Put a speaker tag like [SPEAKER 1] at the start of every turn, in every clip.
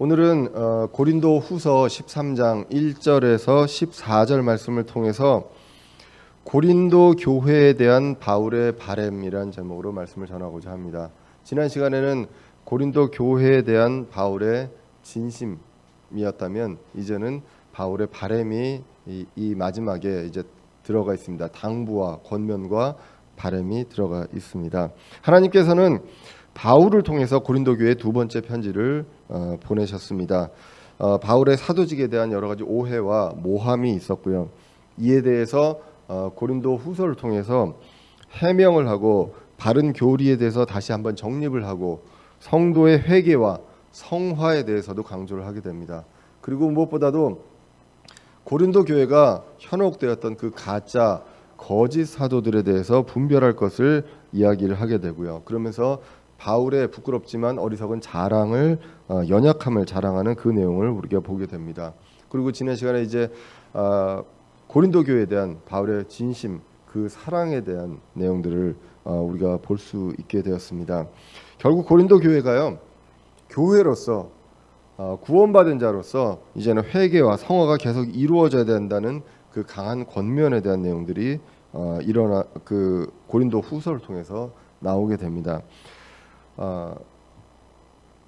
[SPEAKER 1] 오늘은 고린도 후서 13장 1절에서 14절 말씀을 통해서 고린도 교회에 대한 바울의 바램이라는 제목으로 말씀을 전하고자 합니다. 지난 시간에는 고린도 교회에 대한 바울의 진심이었다면 이제는 바울의 바램이 이 마지막에 이제 들어가 있습니다. 당부와 권면과 바램이 들어가 있습니다. 하나님께서는 바울을 통해서 고린도 교회에 두 번째 편지를 보내셨습니다. 바울의 사도직에 대한 여러 가지 오해와 모함이 있었고요. 이에 대해서 고린도 후서를 통해서 해명을 하고 바른 교리에 대해서 다시 한번 정립을 하고 성도의 회개와 성화에 대해서도 강조를 하게 됩니다. 그리고 무엇보다도 고린도 교회가 현혹되었던 그 가짜 거짓 사도들에 대해서 분별할 것을 이야기를 하게 되고요. 그러면서 바울의 부끄럽지만 어리석은 자랑을 연약함을 자랑하는 그 내용을 우리가 보게 됩니다. 그리고 지난 시간에 이제 고린도 교회에 대한 바울의 진심, 그 사랑에 대한 내용들을 우리가 볼 수 있게 되었습니다. 결국 고린도 교회가요, 교회로서 구원받은 자로서 이제는 회개와 성화가 계속 이루어져야 된다는 그 강한 권면에 대한 내용들이 그 고린도 후서를 통해서 나오게 됩니다.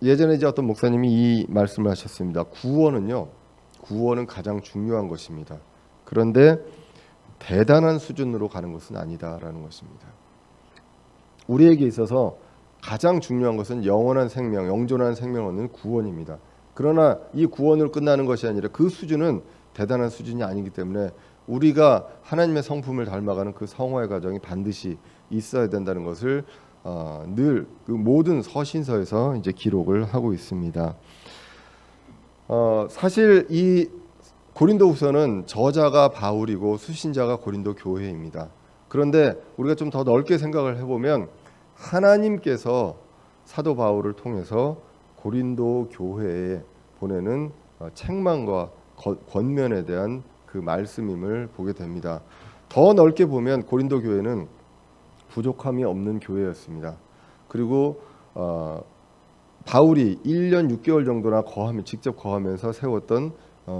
[SPEAKER 1] 예전에 이제 어떤 목사님이 이 말씀을 하셨습니다. 구원은 가장 중요한 것입니다. 그런데 대단한 수준으로 가는 것은 아니다라는 것입니다. 우리에게 있어서 가장 중요한 것은 영원한 생명, 영존한 생명을 얻는 구원입니다. 그러나 이 구원으로 끝나는 것이 아니라 그 수준은 대단한 수준이 아니기 때문에 우리가 하나님의 성품을 닮아가는 그 성화의 과정이 반드시 있어야 된다는 것을 늘 그 모든 서신서에서 이제 기록을 하고 있습니다. 사실 이 고린도후서는 저자가 바울이고 수신자가 고린도 교회입니다. 그런데 우리가 좀 더 넓게 생각을 해보면 하나님께서 사도 바울을 통해서 고린도 교회에 보내는 책망과 권면에 대한 그 말씀임을 보게 됩니다. 더 넓게 보면 고린도 교회는 부족함이 없는 교회였습니다. 그리고 바울이 1년 6개월 정도나 직접 거하면서 세웠던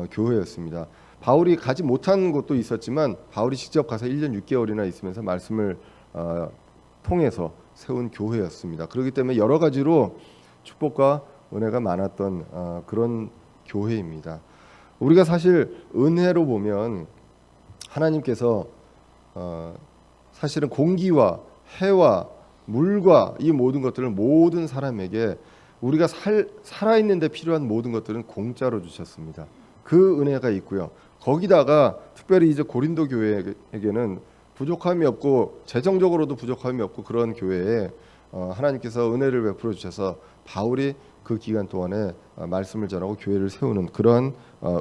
[SPEAKER 1] 교회였습니다. 바울이 가지 못한 곳도 있었지만 바울이 직접 가서 1년 6개월이나 있으면서 말씀을 통해서 세운 교회였습니다. 그렇기 때문에 여러 가지로 축복과 은혜가 많았던 그런 교회입니다. 우리가 사실 은혜로 보면 하나님께서 사실은 공기와 해와 물과 이 모든 것들을 모든 사람에게 우리가 살아있는 데 필요한 모든 것들은 공짜로 주셨습니다. 그 은혜가 있고요. 거기다가 특별히 이제 고린도 교회에게는 부족함이 없고 재정적으로도 부족함이 없고 그런 교회에 하나님께서 은혜를 베풀어 주셔서 바울이 그 기간 동안에 말씀을 전하고 교회를 세우는 그러한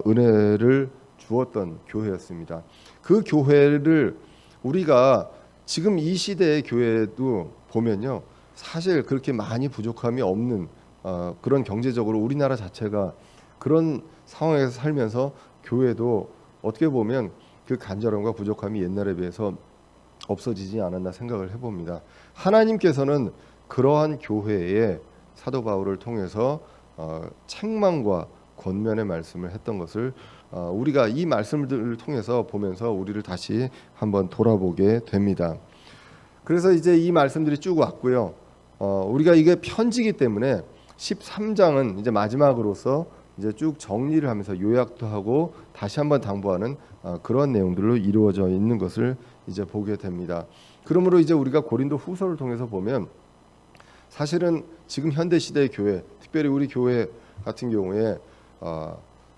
[SPEAKER 1] 은혜를 주었던 교회였습니다. 그 교회를 우리가 지금 이 시대의 교회도 보면요, 사실 그렇게 많이 부족함이 없는 그런 경제적으로 우리나라 자체가 그런 상황에서 살면서 교회도 어떻게 보면 그 간절함과 부족함이 옛날에 비해서 없어지지 않았나 생각을 해봅니다. 하나님께서는 그러한 교회에 사도 바울을 통해서 책망과 권면의 말씀을 했던 것을 우리가 이 말씀들을 통해서 보면서 우리를 다시 한번 돌아보게 됩니다. 그래서 이제 이 말씀들이 쭉 왔고요. 우리가 이게 편지이기 때문에 13장은 이제 마지막으로서 이제 쭉 정리를 하면서 요약도 하고 다시 한번 당부하는 그런 내용들로 이루어져 있는 것을 이제 보게 됩니다. 그러므로 이제 우리가 고린도 후서를 통해서 보면 사실은 지금 현대 시대의 교회, 특별히 우리 교회 같은 경우에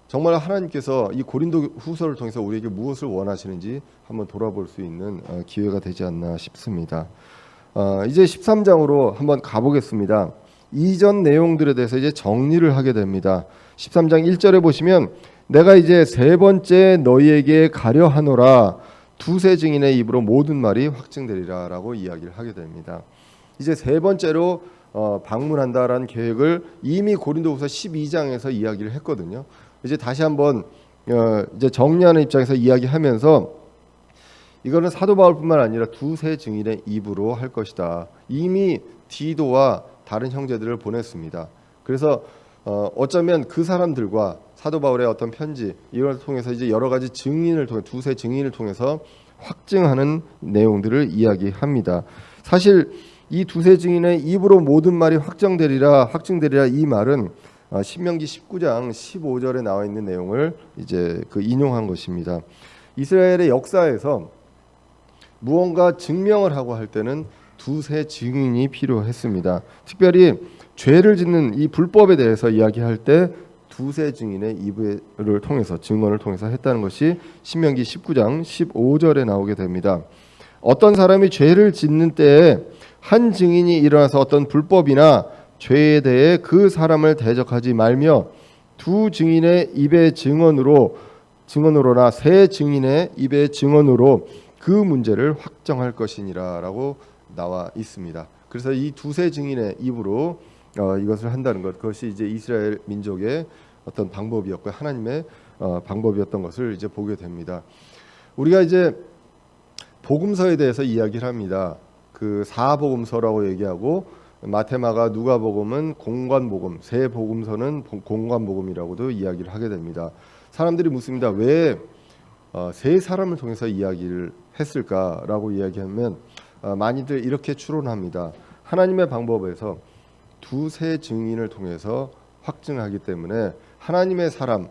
[SPEAKER 1] 정말 하나님께서 이 고린도 후서를 통해서 우리에게 무엇을 원하시는지 한번 돌아볼 수 있는 기회가 되지 않나 싶습니다. 이제 13장으로 한번 가보겠습니다. 이전 내용들에 대해서 이제 정리를 하게 됩니다. 13장 1절에 보시면 내가 이제 세 번째 너희에게 가려 하노라 두세 증인의 입으로 모든 말이 확증되리라 라고 이야기를 하게 됩니다. 이제 세 번째로 방문한다라는 계획을 이미 고린도후서 12장에서 이야기를 했거든요. 이제 다시 한번 이제 정리하는 입장에서 이야기하면서 이거는 사도 바울뿐만 아니라 두세 증인의 입으로 할 것이다. 이미 디도와 다른 형제들을 보냈습니다. 그래서 어쩌면 그 사람들과 사도 바울의 어떤 편지 이걸 통해서 이제 여러 가지 증인을 통해 두세 증인을 통해서 확증하는 내용들을 이야기합니다. 사실 이 두세 증인의 입으로 모든 말이 확증되리라 이 말은 신명기 19장 15절에 나와 있는 내용을 이제 그 인용한 것입니다. 이스라엘의 역사에서 무언가 증명을 하고 할 때는 두세 증인이 필요했습니다. 특별히 죄를 짓는 이 불법에 대해서 이야기할 때 두세 증인의 입을 통해서 증언을 통해서 했다는 것이 신명기 19장 15절에 나오게 됩니다. 어떤 사람이 죄를 짓는 때에 한 증인이 일어나서 어떤 불법이나 죄에 대해 그 사람을 대적하지 말며 두 증인의 입의 증언으로나 세 증인의 입의 증언으로 그 문제를 확정할 것이니라라고 나와 있습니다. 그래서 이 두세 증인의 입으로 이것을 한다는 것, 그것이 이제 이스라엘 민족의 어떤 방법이었고 하나님의 방법이었던 것을 이제 보게 됩니다. 우리가 이제 복음서에 대해서 이야기를 합니다. 그 사복음서라고 얘기하고 마태마가 누가복음은 공관복음, 세 복음서는 공관복음이라고도 이야기를 하게 됩니다. 사람들이 묻습니다. 왜 세 사람을 통해서 이야기를 했을까라고 이야기하면 많이들 이렇게 추론합니다. 하나님의 방법에서 두세 증인을 통해서 확증하기 때문에 하나님의 사람,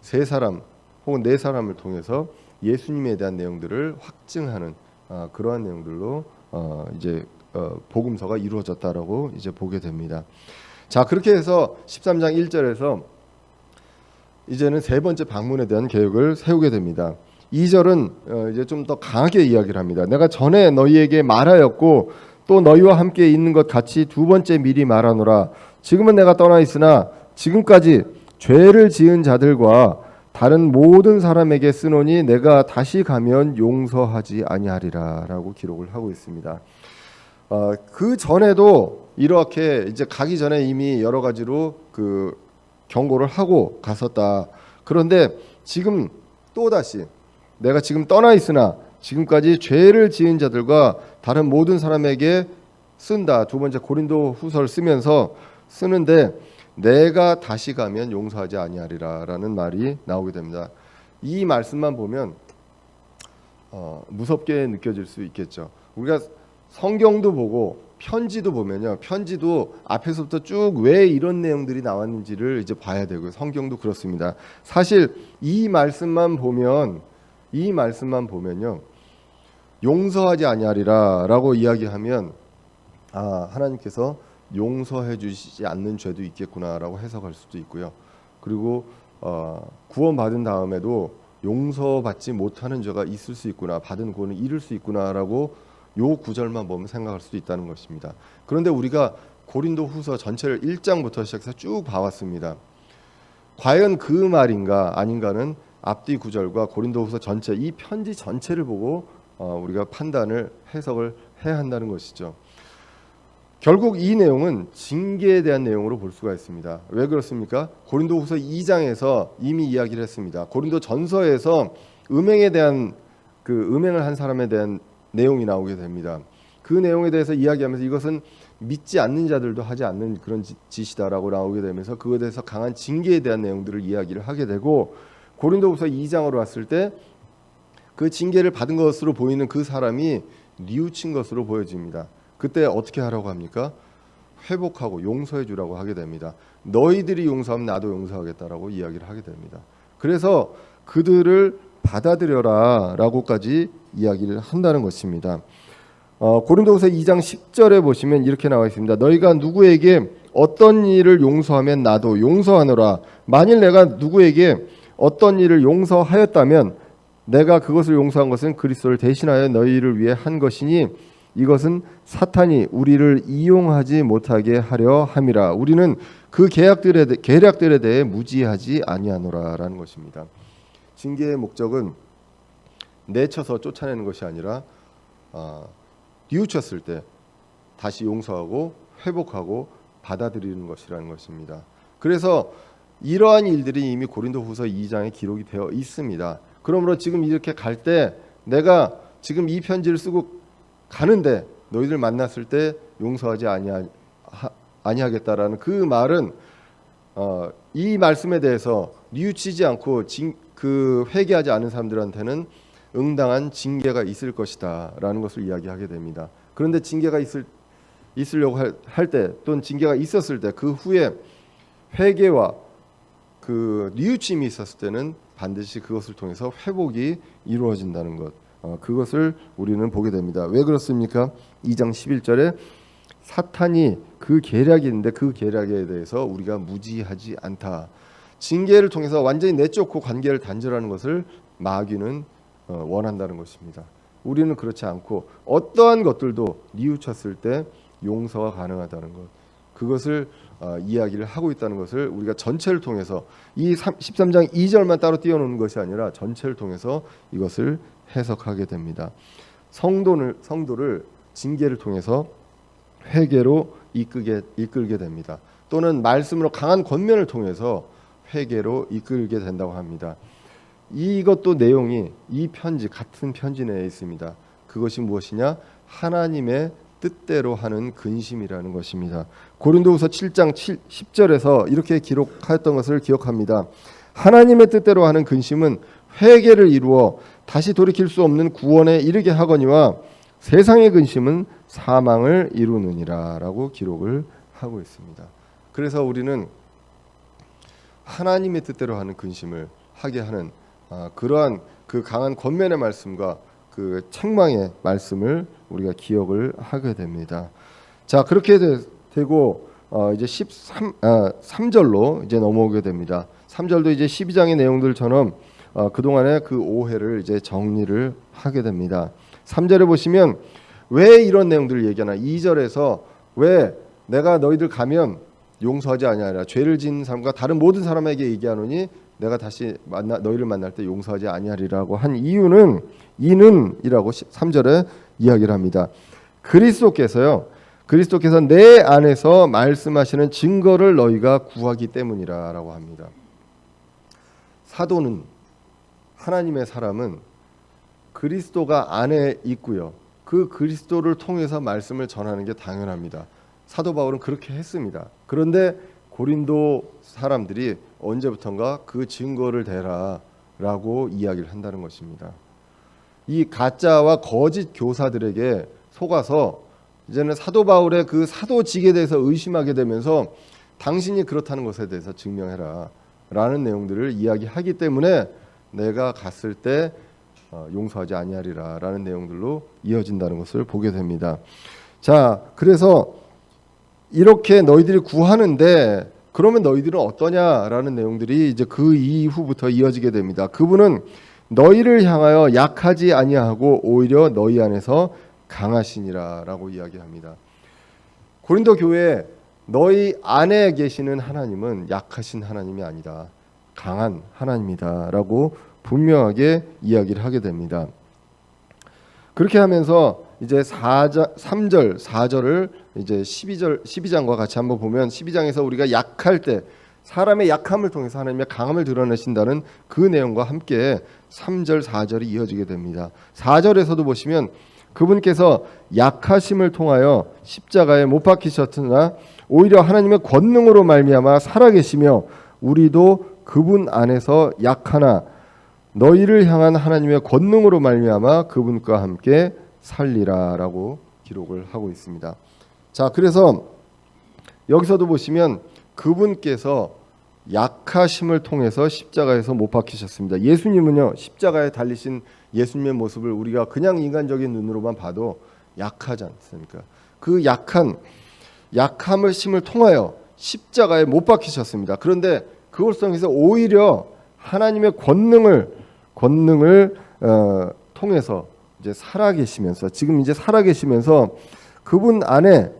[SPEAKER 1] 세 사람 혹은 네 사람을 통해서 예수님에 대한 내용들을 확증하는 그러한 내용들로 이제 복음서가 이루어졌다라고 이제 보게 됩니다. 자, 그렇게 해서 13장 1절에서 이제는 세 번째 방문에 대한 계획을 세우게 됩니다. 2절은 이제 좀 더 강하게 이야기를 합니다. 내가 전에 너희에게 말하였고 또 너희와 함께 있는 것 같이 두 번째 미리 말하노라. 지금은 내가 떠나 있으나 지금까지 죄를 지은 자들과 다른 모든 사람에게 쓰노니 내가 다시 가면 용서하지 아니하리라라고 기록을 하고 있습니다. 그 전에도 이렇게 이제 가기 전에 이미 여러 가지로 그 경고를 하고 갔었다. 그런데 지금 또 다시 내가 지금 떠나 있으나 지금까지 죄를 지은 자들과 다른 모든 사람에게 쓴다. 두 번째 고린도 후서를 쓰면서 쓰는데 내가 다시 가면 용서하지 아니하리라라는 말이 나오게 됩니다. 이 말씀만 보면 무섭게 느껴질 수 있겠죠. 우리가 성경도 보고 편지도 보면요, 편지도 앞에서부터 쭉 왜 이런 내용들이 나왔는지를 이제 봐야 되고요. 성경도 그렇습니다. 사실 이 말씀만 보면요, 용서하지 아니하리라라고 이야기하면 하나님께서 용서해 주시지 않는 죄도 있겠구나라고 해석할 수도 있고요. 그리고 구원받은 다음에도 용서받지 못하는 죄가 있을 수 있구나, 받은 구원을 잃을 수 있구나라고 요 구절만 보면 생각할 수도 있다는 것입니다. 그런데 우리가 고린도 후서 전체를 1장부터 시작해서 쭉 봐왔습니다. 과연 그 말인가 아닌가는 앞뒤 구절과 고린도 후서 전체, 이 편지 전체를 보고 우리가 판단을 해석을 해야 한다는 것이죠. 결국 이 내용은 징계에 대한 내용으로 볼 수가 있습니다. 왜 그렇습니까? 고린도 후서 2장에서 이미 이야기를 했습니다. 고린도 전서에서 음행에 대한 음행을 한 사람에 대한 내용이 나오게 됩니다. 그 내용에 대해서 이야기하면서 이것은 믿지 않는 자들도 하지 않는 그런 짓이다라고 나오게 되면서 그것에 대해서 강한 징계에 대한 내용들을 이야기를 하게 되고, 고린도후서 2장으로 왔을 때 그 징계를 받은 것으로 보이는 그 사람이 뉘우친 것으로 보여집니다. 그때 어떻게 하라고 합니까? 회복하고 용서해 주라고 하게 됩니다. 너희들이 용서하면 나도 용서하겠다라고 이야기를 하게 됩니다. 그래서 그들을 받아들여라 라고까지 이야기를 한다는 것입니다. 고린도후서 2장 10절에 보시면 이렇게 나와 있습니다. 너희가 누구에게 어떤 일을 용서하면 나도 용서하노라. 만일 내가 누구에게 어떤 일을 용서하였다면 내가 그것을 용서한 것은 그리스도를 대신하여 너희를 위해 한 것이니 이것은 사탄이 우리를 이용하지 못하게 하려 함이라. 우리는 그 계략들에 대해 무지하지 아니하노라라는 것입니다. 징계의 목적은 내쳐서 쫓아내는 것이 아니라 뉘우쳤을 때 다시 용서하고 회복하고 받아들이는 것이라는 것입니다. 그래서 이러한 일들이 이미 고린도후서 2장에 기록이 되어 있습니다. 그러므로 지금 이렇게 갈 때 내가 지금 이 편지를 쓰고 가는데 너희들 만났을 때 용서하지 아니하겠다라는 그 말은 이 말씀에 대해서 뉘우치지 않고 회개하지 않은 사람들한테는 응당한 징계가 있을 것이다라는 것을 이야기하게 됩니다. 그런데 징계가 있으려고 할 때 또는 징계가 있었을 때 그 후에 회개와 그 뉘우침이 있었을 때는 반드시 그것을 통해서 회복이 이루어진다는 것, 그것을 우리는 보게 됩니다. 왜 그렇습니까? 2장 11절에 사탄이 그 계략이 있는데 그 계략에 대해서 우리가 무지하지 않다. 징계를 통해서 완전히 내쫓고 관계를 단절하는 것을 마귀는 원한다는 것입니다. 우리는 그렇지 않고 어떠한 것들도 뉘우쳤을 때 용서가 가능하다는 것, 그것을 이야기를 하고 있다는 것을 우리가 전체를 통해서 이 13장 2절만 따로 띄워놓는 것이 아니라 전체를 통해서 이것을 해석하게 됩니다. 성도를 징계를 통해서 회개로 이끌게 됩니다. 또는 말씀으로 강한 권면을 통해서 회개로 이끌게 된다고 합니다. 이것도 내용이 이 편지, 같은 편지 내에 있습니다. 그것이 무엇이냐? 하나님의 뜻대로 하는 근심이라는 것입니다. 고린도후서 7장 10절에서 이렇게 기록하였던 것을 기억합니다. 하나님의 뜻대로 하는 근심은 회개를 이루어 다시 돌이킬 수 없는 구원에 이르게 하거니와 세상의 근심은 사망을 이루느니라 라고 기록을 하고 있습니다. 그래서 우리는 하나님의 뜻대로 하는 근심을 하게 하는 그러한 그 강한 권면의 말씀과 그 책망의 말씀을 우리가 기억을 하게 됩니다. 자, 그렇게 되고 이제 3절로 이제 넘어오게 됩니다. 3절도 이제 12장의 내용들처럼 그동안의 그 오해를 이제 정리를 하게 됩니다. 3절에 보시면 왜 이런 내용들을 얘기하나? 2절에서 왜 내가 너희들 가면 용서하지 아니하리라, 죄를 지은 사람과 다른 모든 사람에게 얘기하노니 내가 다시 너희를 만날 때 용서하지 아니하리라고 한 이유는 이는이라고 3절에 이야기를 합니다. 그리스도께서 내 안에서 말씀하시는 증거를 너희가 구하기 때문이라라고 합니다. 사도는, 하나님의 사람은 그리스도가 안에 있고요. 그 그리스도를 통해서 말씀을 전하는 게 당연합니다. 사도 바울은 그렇게 했습니다. 그런데 고린도 사람들이 언제부턴가 그 증거를 대라라고 이야기를 한다는 것입니다. 이 가짜와 거짓 교사들에게 속아서 이제는 사도 바울의 그 사도직에 대해서 의심하게 되면서 당신이 그렇다는 것에 대해서 증명해라 라는 내용들을 이야기하기 때문에 내가 갔을 때 용서하지 아니하리라 라는 내용들로 이어진다는 것을 보게 됩니다. 자, 그래서 이렇게 너희들이 구하는데 그러면 너희들은 어떠냐라는 내용들이 이제 그 이후부터 이어지게 됩니다. 그분은 너희를 향하여 약하지 아니하고 오히려 너희 안에서 강하시니라라고 이야기합니다. 고린도 교회 너희 안에 계시는 하나님은 약하신 하나님이 아니다, 강한 하나님이다라고 분명하게 이야기를 하게 됩니다. 그렇게 하면서 이제 3절, 4절을 이제 12장과 같이 한번 보면 12장에서 우리가 약할 때 사람의 약함을 통해서 하나님의 강함을 드러내신다는 그 내용과 함께 3절, 4절이 이어지게 됩니다. 4절에서도 보시면 그분께서 약하심을 통하여 십자가에 못 박히셨으나 오히려 하나님의 권능으로 말미암아 살아계시며 우리도 그분 안에서 약하나 너희를 향한 하나님의 권능으로 말미암아 그분과 함께 살리라라고 기록을 하고 있습니다. 자, 그래서 여기서도 보시면 그분께서 약하심을 통해서 십자가에서 못 박히셨습니다. 예수님은요, 십자가에 달리신 예수님의 모습을 우리가 그냥 인간적인 눈으로만 봐도 약하지 않습니까? 그 약함을 심을 통하여 십자가에 못 박히셨습니다. 그런데 그것을 통해서 오히려 하나님의 권능을 통해서 이제 살아계시면서 지금 이제 살아계시면서 그분 안에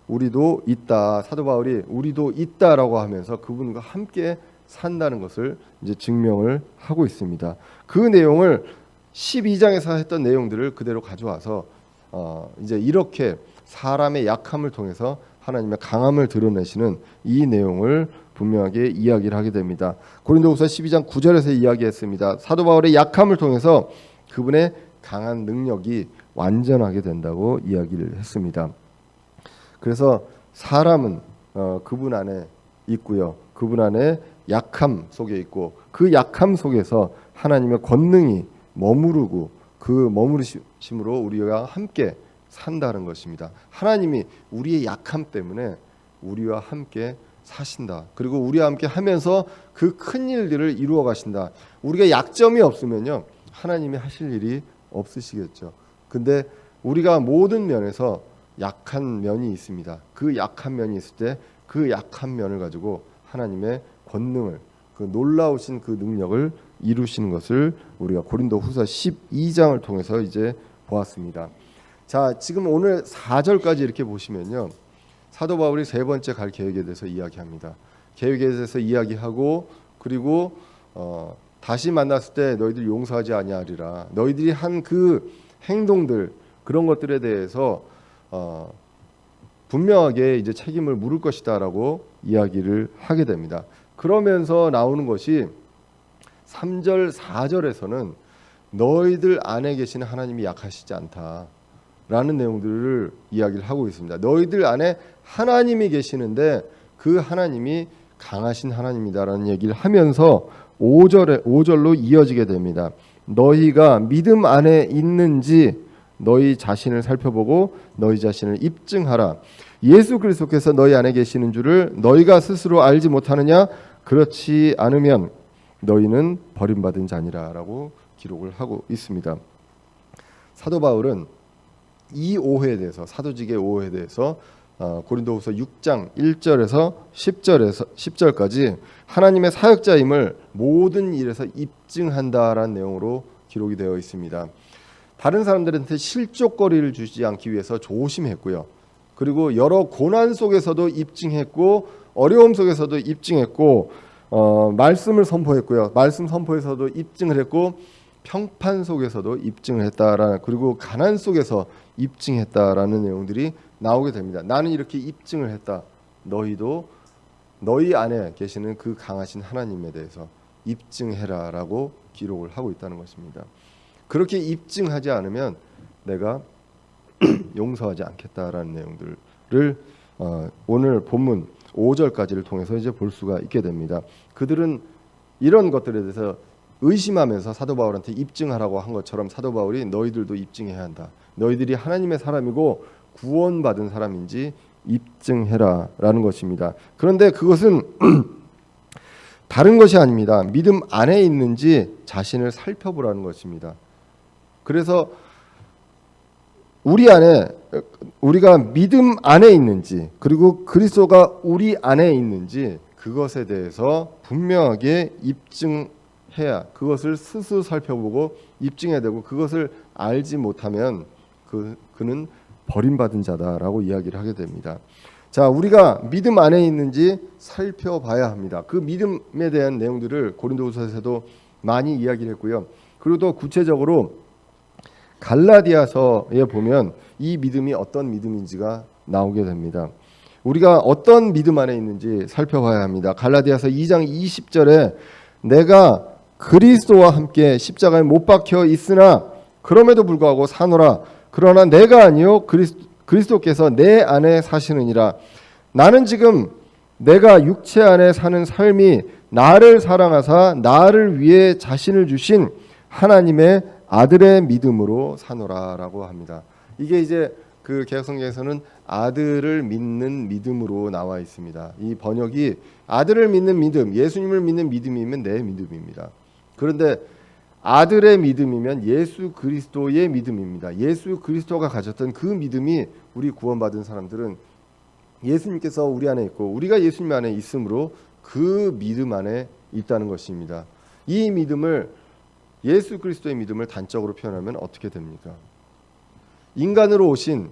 [SPEAKER 1] 우리도 있다. 사도 바울이 우리도 있다라고 하면서 그분과 함께 산다는 것을 이제 증명을 하고 있습니다. 그 내용을 12장에서 했던 내용들을 그대로 가져와서 이제 이렇게 사람의 약함을 통해서 하나님의 강함을 드러내시는 이 내용을 분명하게 이야기를 하게 됩니다. 고린도후서 12장 9절에서 이야기했습니다. 사도 바울의 약함을 통해서 그분의 강한 능력이 완전하게 된다고 이야기를 했습니다. 그래서 사람은 그분 안에 있고요. 그분 안에 약함 속에 있고 그 약함 속에서 하나님의 권능이 머무르고 그 머무르심으로 우리가 함께 산다는 것입니다. 하나님이 우리의 약함 때문에 우리와 함께 사신다. 그리고 우리와 함께 하면서 그 큰 일들을 이루어 가신다. 우리가 약점이 없으면요, 하나님이 하실 일이 없으시겠죠. 근데 우리가 모든 면에서 약한 면이 있습니다. 그 약한 면이 있을 때 그 약한 면을 가지고 하나님의 권능을, 그 놀라우신 그 능력을 이루시는 것을 우리가 고린도후서 12장을 통해서 이제 보았습니다. 자, 지금 오늘 4절까지 이렇게 보시면요, 사도 바울이 세 번째 갈 계획에 대해서 이야기합니다. 계획에 대해서 이야기하고, 그리고 다시 만났을 때 너희들 용서하지 아니하리라. 너희들이 한 그 행동들, 그런 것들에 대해서 분명하게 이제 책임을 물을 것이다라고 이야기를 하게 됩니다. 그러면서 나오는 것이 3절, 4절에서는 너희들 안에 계시는 하나님이 약하시지 않다라는 내용들을 이야기를 하고 있습니다. 너희들 안에 하나님이 계시는데 그 하나님이 강하신 하나님이다라는 얘기를 하면서 5절로 이어지게 됩니다. 너희가 믿음 안에 있는지 너희 자신을 살펴보고 너희 자신을 입증하라. 예수 그리스도께서 너희 안에 계시는 줄을 너희가 스스로 알지 못하느냐? 그렇지 않으면 너희는 버림받은 자니라라고 기록을 하고 있습니다. 사도 바울은 이 오해에 대해서, 사도직의 오해에 대해서 고린도후서 6장 1절에서 10절까지 하나님의 사역자임을 모든 일에서 입증한다라는 내용으로 기록이 되어 있습니다. 다른 사람들한테 실족거리를 주지 않기 위해서 조심했고요. 그리고 여러 고난 속에서도 입증했고, 어려움 속에서도 입증했고, 말씀을 선포했고요. 말씀 선포에서도 입증을 했고, 평판 속에서도 입증을 했다라는, 그리고 가난 속에서 입증했다라는 내용들이 나오게 됩니다. 나는 이렇게 입증을 했다. 너희도 너희 안에 계시는 그 강하신 하나님에 대해서 입증해라라고 기록을 하고 있다는 것입니다. 그렇게 입증하지 않으면 내가 용서하지 않겠다라는 내용들을 오늘 본문 5절까지를 통해서 이제 볼 수가 있게 됩니다. 그들은 이런 것들에 대해서 의심하면서 사도 바울한테 입증하라고 한 것처럼 사도 바울이 너희들도 입증해야 한다. 너희들이 하나님의 사람이고 구원받은 사람인지 입증해라라는 것입니다. 그런데 그것은 다른 것이 아닙니다. 믿음 안에 있는지 자신을 살펴보라는 것입니다. 그래서 우리 안에, 우리가 믿음 안에 있는지, 그리고 그리스도가 우리 안에 있는지 그것에 대해서 분명하게 입증해야, 그것을 스스로 살펴보고 입증해야 되고, 그것을 알지 못하면 그는 버림받은 자다라고 이야기를 하게 됩니다. 자, 우리가 믿음 안에 있는지 살펴봐야 합니다. 그 믿음에 대한 내용들을 고린도후서에서도 많이 이야기를 했고요. 그리고 또 구체적으로 갈라디아서에 보면 이 믿음이 어떤 믿음인지가 나오게 됩니다. 우리가 어떤 믿음 안에 있는지 살펴봐야 합니다. 갈라디아서 2장 20절에 내가 그리스도와 함께 십자가에 못 박혀 있으나 그럼에도 불구하고 사노라. 그러나 내가 아니요 그리스도께서 내 안에 사시느니라. 나는 지금 내가 육체 안에 사는 삶이 나를 사랑하사 나를 위해 자신을 주신 하나님의 아들의 믿음으로 사노라라고 합니다. 이게 이제 그 개역성경에서는 아들을 믿는 믿음으로 나와 있습니다. 이 번역이 아들을 믿는 믿음, 예수님을 믿는 믿음이면 내 믿음입니다. 그런데 아들의 믿음이면 예수 그리스도의 믿음입니다. 예수 그리스도가 가졌던 그 믿음이 우리 구원받은 사람들은 예수님께서 우리 안에 있고 우리가 예수님 안에 있으므로 그 믿음 안에 있다는 것입니다. 이 믿음을, 예수 그리스도의 믿음을 단적으로 표현하면 어떻게 됩니까? 인간으로 오신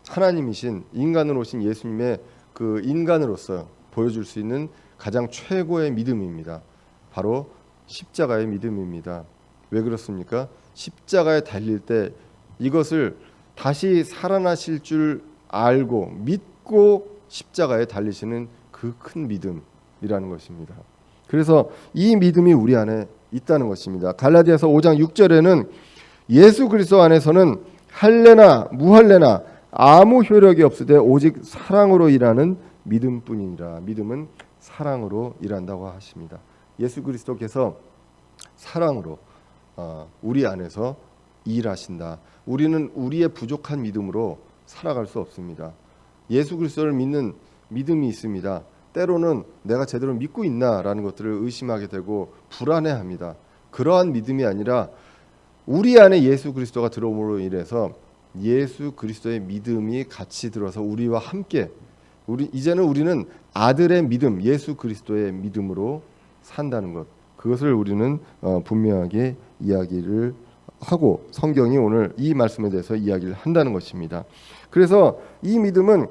[SPEAKER 1] 하나님이신, 인간으로 오신 예수님의 그 인간으로서 보여줄 수 있는 가장 최고의 믿음입니다. 바로 십자가의 믿음입니다. 왜 그렇습니까? 십자가에 달릴 때 이것을 다시 살아나실 줄 알고 믿고 십자가에 달리시는 그 큰 믿음이라는 것입니다. 그래서 이 믿음이 우리 안에 있다는 것입니다. 갈라디아서 5장 6절에는 예수 그리스도 안에서는 할례나 무할례나 아무 효력이 없으되 오직 사랑으로 일하는 믿음뿐이니라. 믿음은 사랑으로 일한다고 하십니다. 예수 그리스도께서 사랑으로 우리 안에서 일하신다. 우리는 우리의 부족한 믿음으로 살아갈 수 없습니다. 예수 그리스도를 믿는 믿음이 있습니다. 때로는 내가 제대로 믿고 있나라는 것들을 의심하게 되고 불안해합니다. 그러한 믿음이 아니라 우리 안에 예수 그리스도가 들어옴으로 인해서 예수 그리스도의 믿음이 같이 들어서 우리와 함께 이제는 우리는 아들의 믿음, 예수 그리스도의 믿음으로 산다는 것, 그것을 우리는 분명하게 이야기를 하고 성경이 오늘 이 말씀에 대해서 이야기를 한다는 것입니다. 그래서 이 믿음은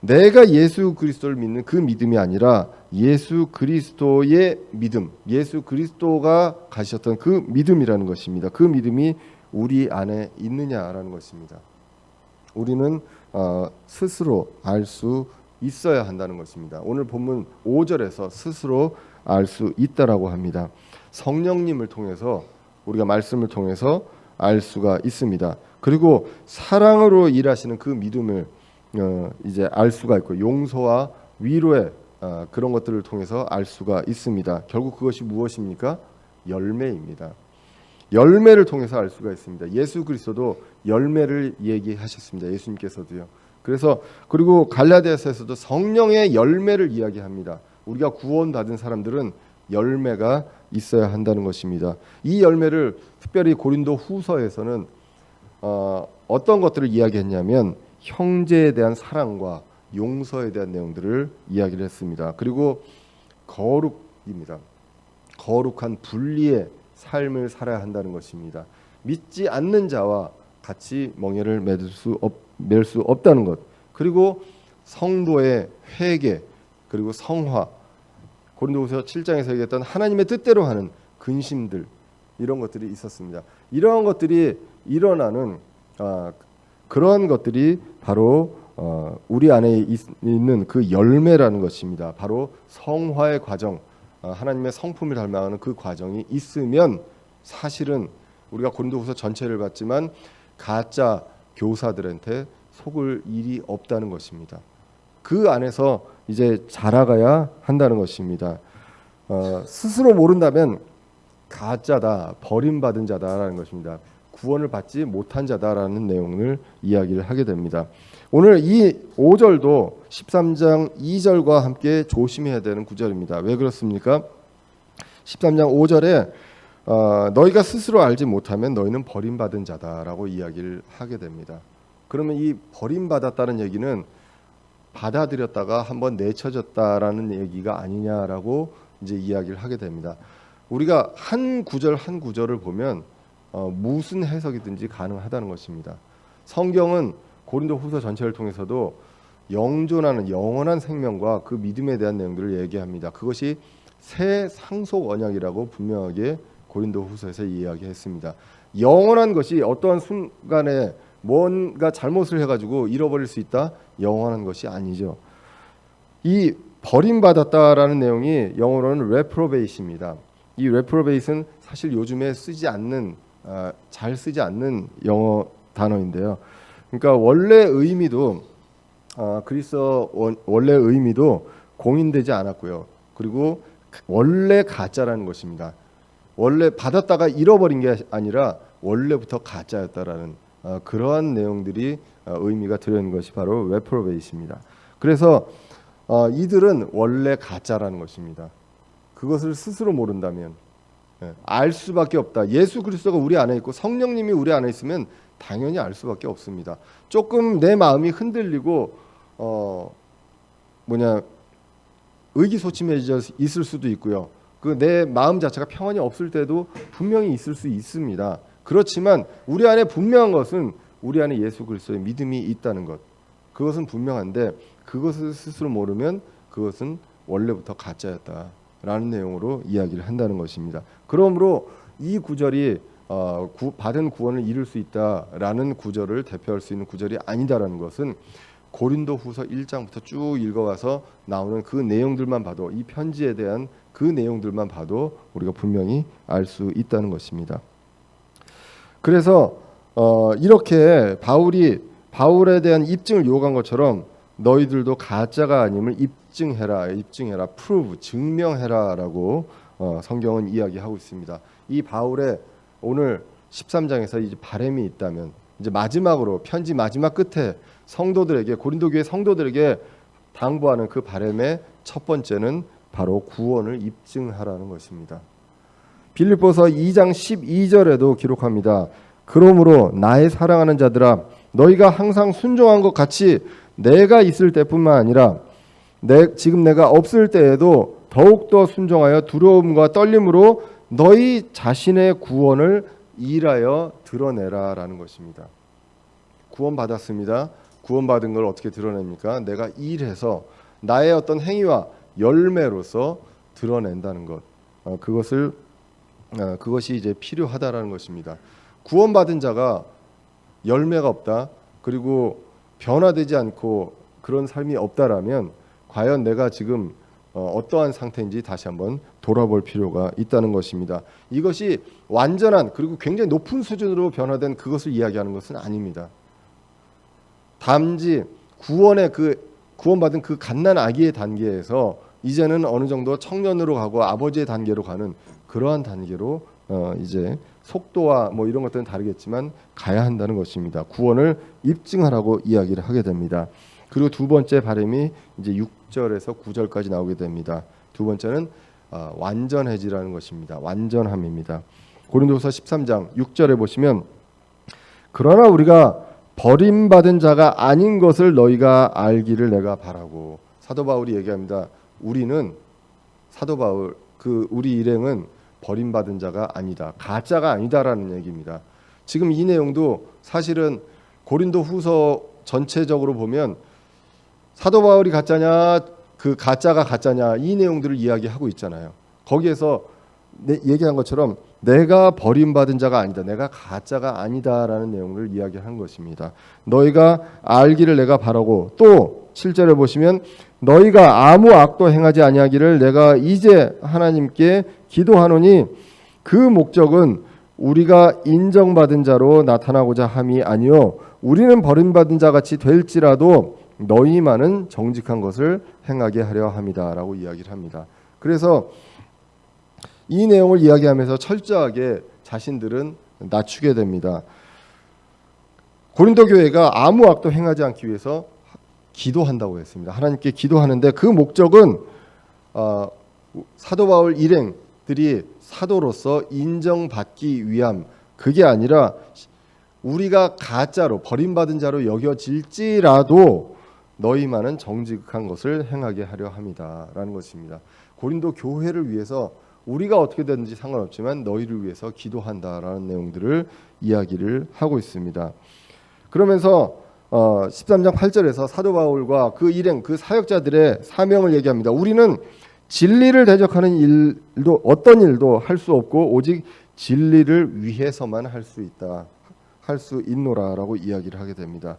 [SPEAKER 1] 내가 예수 그리스도를 믿는 그 믿음이 아니라 예수 그리스도의 믿음, 예수 그리스도가 가지셨던 그 믿음이라는 것입니다. 그 믿음이 우리 안에 있느냐라는 것입니다. 우리는 스스로 알 수 있어야 한다는 것입니다. 오늘 본문 5절에서 스스로 알 수 있다라고 합니다. 성령님을 통해서 우리가 말씀을 통해서 알 수가 있습니다. 그리고 사랑으로 일하시는 그 믿음을 이제 알 수가 있고 용서와 위로의 그런 것들을 통해서 알 수가 있습니다. 결국 그것이 무엇입니까? 열매입니다. 열매를 통해서 알 수가 있습니다. 예수 그리스도도 열매를 얘기하셨습니다. 예수님께서도요. 그래서 그리고 갈라디아서에서도 성령의 열매를 이야기합니다. 우리가 구원받은 사람들은 열매가 있어야 한다는 것입니다. 이 열매를 특별히 고린도 후서에서는 어떤 것들을 이야기했냐면 형제에 대한 사랑과 용서에 대한 내용들을 이야기를 했습니다. 그리고 거룩입니다. 거룩한 분리의 삶을 살아야 한다는 것입니다. 믿지 않는 자와 같이 멍에를 맬 수 없다는 것. 그리고 성도의 회개, 그리고 성화, 고린도후서 7장에서 얘기했던 하나님의 뜻대로 하는 근심들, 이런 것들이 있었습니다. 이러한 것들이 일어나는 그런 것들이 바로 우리 안에 있는 그 열매라는 것입니다. 바로 성화의 과정, 하나님의 성품을 닮아가는 그 과정이 있으면 사실은 우리가 고린도후서 전체를 봤지만 가짜 교사들한테 속을 일이 없다는 것입니다. 그 안에서 이제 자라가야 한다는 것입니다. 스스로 모른다면 가짜다, 버림받은 자다라는 것입니다. 구원을 받지 못한 자다라는 내용을 이야기를 하게 됩니다. 오늘 이 5절도 13장 2절과 함께 조심해야 되는 구절입니다. 왜 그렇습니까? 13장 5절에 너희가 스스로 알지 못하면 너희는 버림받은 자다라고 이야기를 하게 됩니다. 그러면 이 버림받았다는 얘기는 받아들였다가 한번 내쳐졌다라는 얘기가 아니냐라고 이제 이야기를 하게 됩니다. 우리가 한 구절 한 구절을 보면 무슨 해석이든지 가능하다는 것입니다. 성경은 고린도후서 전체를 통해서도 영존하는 영원한 생명과 그 믿음에 대한 내용들을 얘기합니다. 그것이 새 상속 언약이라고 분명하게 고린도후서에서 이야기했습니다. 영원한 것이 어떠한 순간에 뭔가 잘못을 해가지고 잃어버릴 수 있다? 영원한 것이 아니죠. 이 버림받았다라는 내용이 영어로는 reprobate입니다. 이 reprobate는 사실 요즘에 잘 쓰지 않는 영어 단어인데요. 그러니까 원래 의미도 그리스어 원래 의미도 공인되지 않았고요. 그리고 원래 가짜라는 것입니다. 원래 받았다가 잃어버린 게 아니라 원래부터 가짜였다라는 그러한 내용들이 의미가 들어있는 것이 바로 reprobate입니다. 그래서 이들은 원래 가짜라는 것입니다. 그것을 스스로 모른다면 알 수밖에 없다. 예수 그리스도가 우리 안에 있고 성령님이 우리 안에 있으면 당연히 알 수밖에 없습니다. 조금 내 마음이 흔들리고 의기소침해져 있을 수도 있고요. 그 내 마음 자체가 평안이 없을 때도 분명히 있을 수 있습니다. 그렇지만 우리 안에 분명한 것은 우리 안에 예수 그리스도의 믿음이 있다는 것. 그것은 분명한데 그것을 스스로 모르면 그것은 원래부터 가짜였다라는 내용으로 이야기를 한다는 것입니다. 그러므로 이 구절이 받은 구원을 이룰 수 있다라는 구절을 대표할 수 있는 구절이 아니다라는 것은 고린도후서 1장부터 쭉 읽어가서 나오는 그 내용들만 봐도, 이 편지에 대한 그 내용들만 봐도 우리가 분명히 알 수 있다는 것입니다. 그래서 이렇게 바울에 대한 입증을 요구한 것처럼 너희들도 가짜가 아님을 입증해라, prove, 증명해라라고 성경은 이야기하고 있습니다. 이 바울의 오늘 13장에서 이제 바람이 있다면, 이제 마지막으로 편지 마지막 끝에 성도들에게, 고린도 교회 성도들에게 당부하는 그 바람의 첫 번째는 바로 구원을 입증하라는 것입니다. 빌립보서 2장 12절에도 기록합니다. 그러므로 나의 사랑하는 자들아, 너희가 항상 순종한 것 같이 내가 있을 때뿐만 아니라 지금 내가 없을 때에도 더욱더 순종하여 두려움과 떨림으로 너희 자신의 구원을 일하여 드러내라라는 것입니다. 구원받았습니다. 구원받은 걸 어떻게 드러냅니까? 내가 일해서 나의 어떤 행위와 열매로서 드러낸다는 것. 그것이 이제 필요하다라는 것입니다. 구원받은 자가 열매가 없다, 그리고 변화되지 않고 그런 삶이 없다라면 과연 내가 지금 어떠한 상태인지 다시 한번 돌아볼 필요가 있다는 것입니다. 이것이 완전한, 그리고 굉장히 높은 수준으로 변화된 그것을 이야기하는 것은 아닙니다. 단지 구원받은 그 갓난 아기의 단계에서 이제는 어느 정도 청년으로 가고 아버지의 단계로 가는 그러한 단계로 이제 속도와 뭐 이런 것들은 다르겠지만 가야 한다는 것입니다. 구원을 입증하라고 이야기를 하게 됩니다. 그리고 두 번째 바람이 이제 6절에서 9절까지 나오게 됩니다. 두 번째는 완전해지라는 것입니다. 완전함입니다. 고린도서 13장 6절에 보시면, 그러나 우리가 버림받은 자가 아닌 것을 너희가 알기를 내가 바라고. 사도 바울이 얘기합니다. 우리 일행은 버림받은 자가 아니다, 가짜가 아니다라는 얘기입니다. 지금 이 내용도 사실은 고린도 후서 전체적으로 보면 사도 바울이 가짜냐, 그 가짜가 가짜냐, 이 내용들을 이야기하고 있잖아요. 거기에서 얘기한 것처럼 내가 버림받은 자가 아니다, 내가 가짜가 아니다라는 내용을 이야기한 것입니다. 너희가 알기를 내가 바라고, 또 7절에 보시면 너희가 아무 악도 행하지 아니하기를 내가 이제 하나님께 기도하노니 그 목적은 우리가 인정받은 자로 나타나고자 함이 아니요 우리는 버림받은 자같이 될지라도 너희만은 정직한 것을 행하게 하려 함이다라고 이야기를 합니다. 그래서 이 내용을 이야기하면서 철저하게 자신들은 낮추게 됩니다. 고린도 교회가 아무 악도 행하지 않기 위해서 기도한다고 했습니다. 하나님께 기도하는데 그 목적은 사도 바울 일행들이 사도로서 인정받기 위함, 그게 아니라 우리가 가짜로 버림받은 자로 여겨질지라도 너희만은 정직한 것을 행하게 하려 함이다라는 것입니다. 고린도 교회를 위해서 우리가 어떻게 되든지 상관없지만 너희를 위해서 기도한다라는 내용들을 이야기를 하고 있습니다. 그러면서 13장 8절에서 사도 바울과 그 일행, 그 사역자들의 사명을 얘기합니다. 우리는 진리를 대적하는 일도, 어떤 일도 할 수 없고 오직 진리를 위해서만 할 수 있노라라고 이야기를 하게 됩니다.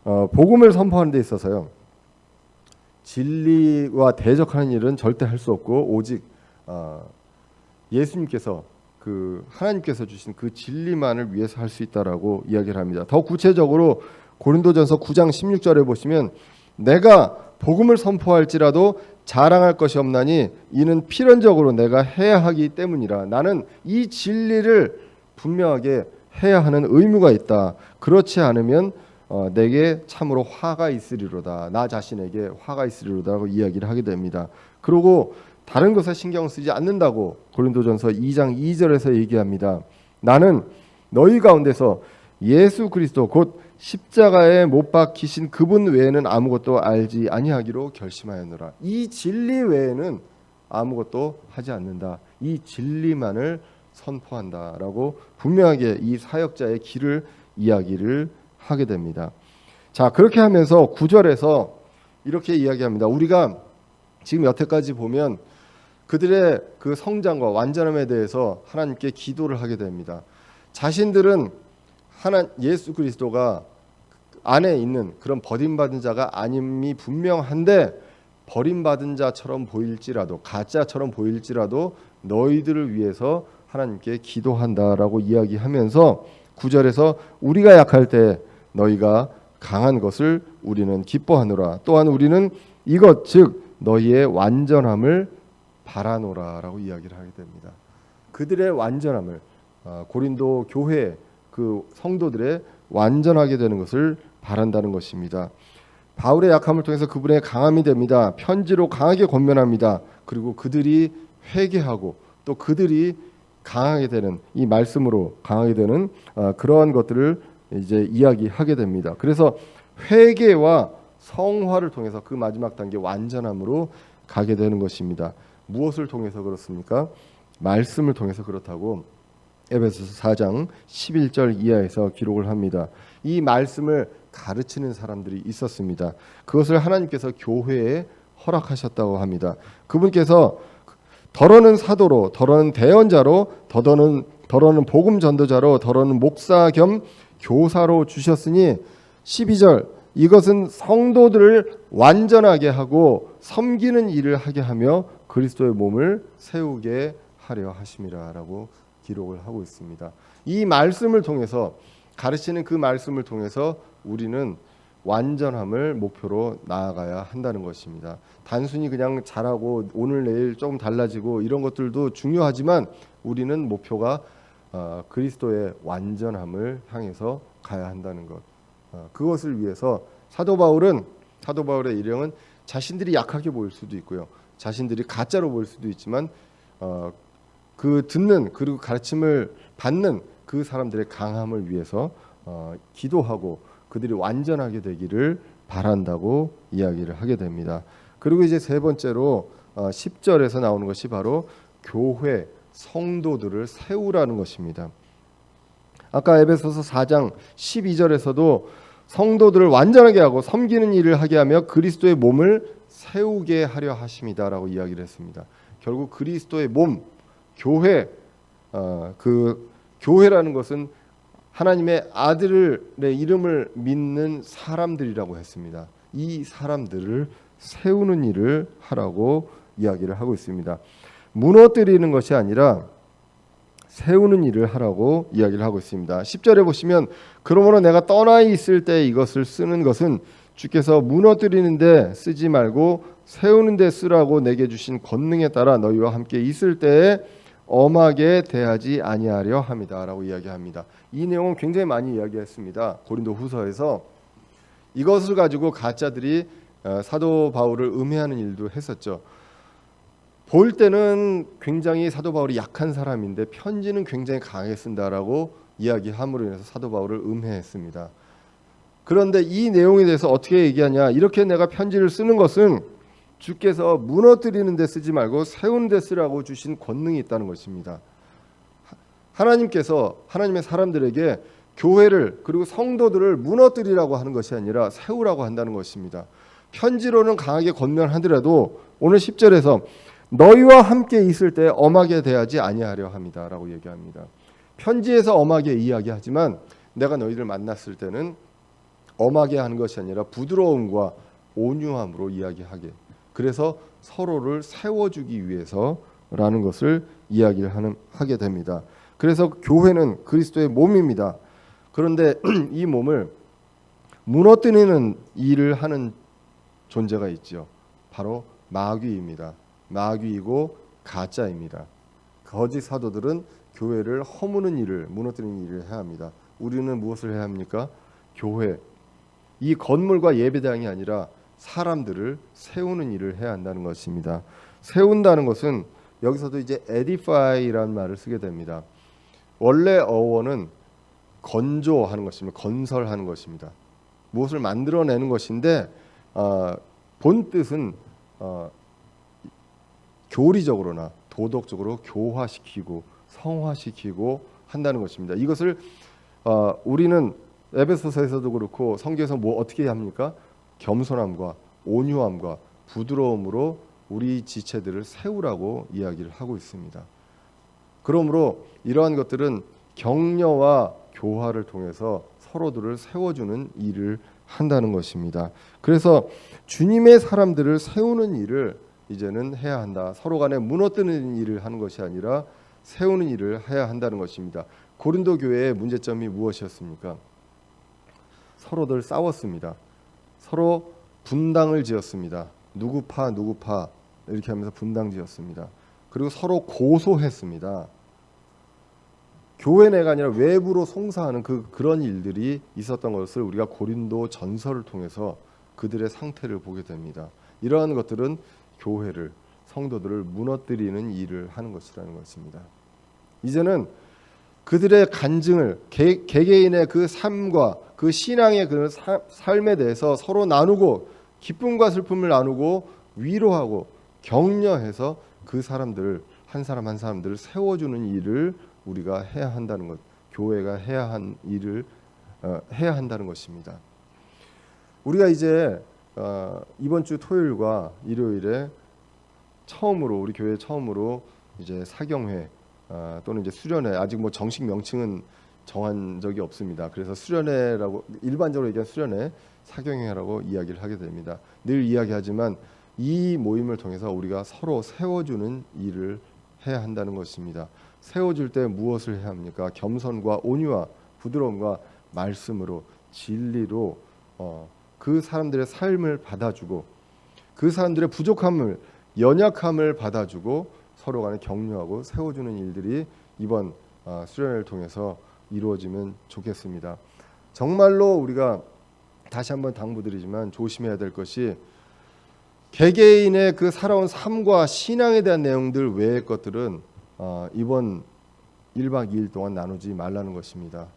[SPEAKER 1] 복음을 선포하는 데 있어서요, 진리와 대적하는 일은 절대 할 수 없고 오직 예수님께서 하나님께서 주신 그 진리만을 위해서 할 수 있다라고 이야기를 합니다. 더 구체적으로 고린도전서 9장 16절에 보시면 내가 복음을 선포할지라도 자랑할 것이 없나니 이는 필연적으로 내가 해야 하기 때문이라. 나는 이 진리를 분명하게 해야 하는 의무가 있다. 그렇지 않으면 내게 참으로 화가 있으리로다. 나 자신에게 화가 있으리로다라고 이야기를 하게 됩니다. 그리고 다른 것에 신경 쓰지 않는다고 고린도전서 2장 2절에서 얘기합니다. 나는 너희 가운데서 예수 그리스도 곧 십자가에 못 박히신 그분 외에는 아무것도 알지 아니하기로 결심하였노라. 이 진리 외에는 아무것도 하지 않는다. 이 진리만을 선포한다라고 분명하게 이 사역자의 길을 이야기를 하게 됩니다. 자, 그렇게 하면서 9절에서 이렇게 이야기합니다. 우리가 지금 여태까지 보면 그들의 그 성장과 완전함에 대해서 하나님께 기도를 하게 됩니다. 자신들은 예수 그리스도가 안에 있는 그런 버림받은 자가 아님이 분명한데 버림받은 자처럼 보일지라도, 가짜처럼 보일지라도 너희들을 위해서 하나님께 기도한다라고 이야기하면서 9절에서 우리가 약할 때 너희가 강한 것을 우리는 기뻐하노라. 또한 우리는 이것 즉 너희의 완전함을 바라노라라고 이야기를 하게 됩니다. 그들의 완전함을 고린도 교회 그 성도들의 완전하게 되는 것을 바란다는 것입니다. 바울의 약함을 통해서 그분의 강함이 됩니다. 편지로 강하게 권면합니다. 그리고 그들이 회개하고 또 그들이 강하게 되는 이 말씀으로 강하게 되는 그러한 것들을 이제 이야기하게 됩니다. 그래서 회개와 성화를 통해서 그 마지막 단계 완전함으로 가게 되는 것입니다. 무엇을 통해서 그렇습니까? 말씀을 통해서 그렇다고 에베소서 4장 11절 이하에서 기록을 합니다. 이 말씀을 가르치는 사람들이 있었습니다. 그것을 하나님께서 교회에 허락하셨다고 합니다. 그분께서 더러는 사도로, 더러는 대언자로, 더러는 복음 전도자로, 더러는 목사 겸 교사로 주셨으니 12절 이것은 성도들을 완전하게 하고 섬기는 일을 하게 하며 그리스도의 몸을 세우게 하려 하심이라라고 기록을 하고 있습니다. 이 말씀을 통해서 가르치는 그 말씀을 통해서 우리는 완전함을 목표로 나아가야 한다는 것입니다. 단순히 그냥 잘하고 오늘 내일 조금 달라지고 이런 것들도 중요하지만 우리는 목표가 그리스도의 완전함을 향해서 가야 한다는 것. 그것을 위해서 사도 바울의 일행은 자신들이 약하게 보일 수도 있고요. 자신들이 가짜로 보일 수도 있지만 그 듣는 그리고 가르침을 받는 그 사람들의 강함을 위해서 기도하고 그들이 완전하게 되기를 바란다고 이야기를 하게 됩니다. 그리고 이제 세 번째로 10절에서 나오는 것이 바로 교회 성도들을 세우라는 것입니다. 아까 에베소서 4장 12절에서도 성도들을 완전하게 하고 섬기는 일을 하게 하며 그리스도의 몸을 세우게 하려 하심이다라고 이야기를 했습니다. 결국 그리스도의 몸, 교회, 그 교회라는 것은 하나님의 아들의 이름을 믿는 사람들이라고 했습니다. 이 사람들을 세우는 일을 하라고 이야기를 하고 있습니다. 무너뜨리는 것이 아니라 세우는 일을 하라고 이야기를 하고 있습니다. 10절에 보시면 그러므로 내가 떠나 있을 때 이것을 쓰는 것은 주께서 무너뜨리는데 쓰지 말고 세우는데 쓰라고 내게 주신 권능에 따라 너희와 함께 있을 때에 엄하게 대하지 아니하려 함이다라고 이야기합니다. 이 내용은 굉장히 많이 이야기했습니다. 고린도후서에서 이것을 가지고 가짜들이 사도 바울을 음해하는 일도 했었죠. 볼 때는 굉장히 사도 바울이 약한 사람인데 편지는 굉장히 강하게 쓴다라고 이야기함으로 인해서 사도 바울을 음해했습니다. 그런데 이 내용에 대해서 어떻게 얘기하냐? 이렇게 내가 편지를 쓰는 것은 주께서 무너뜨리는 데 쓰지 말고 세우는 데 쓰라고 주신 권능이 있다는 것입니다. 하나님께서 하나님의 사람들에게 교회를 그리고 성도들을 무너뜨리라고 하는 것이 아니라 세우라고 한다는 것입니다. 편지로는 강하게 권면하더라도 오늘 10절에서 너희와 함께 있을 때 엄하게 대하지 아니하려 합니다라고 얘기합니다. 편지에서 엄하게 이야기하지만 내가 너희를 만났을 때는 엄하게 하는 것이 아니라 부드러움과 온유함으로 이야기하게. 그래서 서로를 세워주기 위해서라는 것을 이야기를 하게 됩니다. 그래서 교회는 그리스도의 몸입니다. 그런데 이 몸을 무너뜨리는 일을 하는 존재가 있죠. 바로 마귀입니다. 마귀이고 가짜입니다. 거짓 사도들은 교회를 허무는 일을, 무너뜨리는 일을 해야 합니다. 우리는 무엇을 해야 합니까? 교회, 이 건물과 예배당이 아니라 사람들을 세우는 일을 해야 한다는 것입니다. 세운다는 것은 여기서도 이제 edify라는 말을 쓰게 됩니다. 원래 어원은 건조하는 것입니다. 건설하는 것입니다. 무엇을 만들어내는 것인데 본 뜻은 교리적으로나 도덕적으로 교화시키고 성화시키고 한다는 것입니다. 이것을 우리는 에베소서에서도 그렇고 성경에서 뭐 어떻게 합니까? 겸손함과 온유함과 부드러움으로 우리 지체들을 세우라고 이야기를 하고 있습니다. 그러므로 이러한 것들은 격려와 교화를 통해서 서로들을 세워주는 일을 한다는 것입니다. 그래서 주님의 사람들을 세우는 일을 이제는 해야 한다. 서로 간에 무너뜨리는 일을 하는 것이 아니라 세우는 일을 해야 한다는 것입니다. 고린도 교회의 문제점이 무엇이었습니까? 서로들 싸웠습니다. 서로 분당을 지었습니다. 누구 파 이렇게 하면서 분당 지었습니다. 그리고 서로 고소했습니다. 교회 내가 아니라 외부로 송사하는 그런 일들이 있었던 것을 우리가 고린도 전서를 통해서 그들의 상태를 보게 됩니다. 이러한 것들은 교회를, 성도들을 무너뜨리는 일을 하는 것이라는 것입니다. 이제는 그들의 간증을, 개개인의 그 삶과 그 신앙의 그 삶에 대해서 서로 나누고 기쁨과 슬픔을 나누고 위로하고 격려해서 그 사람들을, 한 사람 한 사람들을 세워주는 일을 우리가 해야 한다는 것, 교회가 해야 한 일을 해야 한다는 것입니다. 우리가 이제 이번 주 토요일과 일요일에 처음으로, 우리 교회 처음으로 이제 사경회 또는 이제 수련회, 아직 뭐 정식 명칭은 정한 적이 없습니다. 그래서 수련회라고, 일반적으로 얘기하는 수련회, 사경회라고 이야기를 하게 됩니다. 늘 이야기하지만 이 모임을 통해서 우리가 서로 세워주는 일을 해야 한다는 것입니다. 세워줄 때 무엇을 해야 합니까? 겸손과 온유와 부드러움과 말씀으로, 진리로 그 사람들의 삶을 받아주고 그 사람들의 부족함을, 연약함을 받아주고 서로 간에 격려하고 세워주는 일들이 이번 수련회를 통해서 이루어지면 좋겠습니다. 정말로 우리가 다시 한번 당부드리지만 조심해야 될 것이, 개개인의 그 살아온 삶과 신앙에 대한 내용들 외의 것들은 이번 1박 2일 동안 나누지 말라는 것입니다.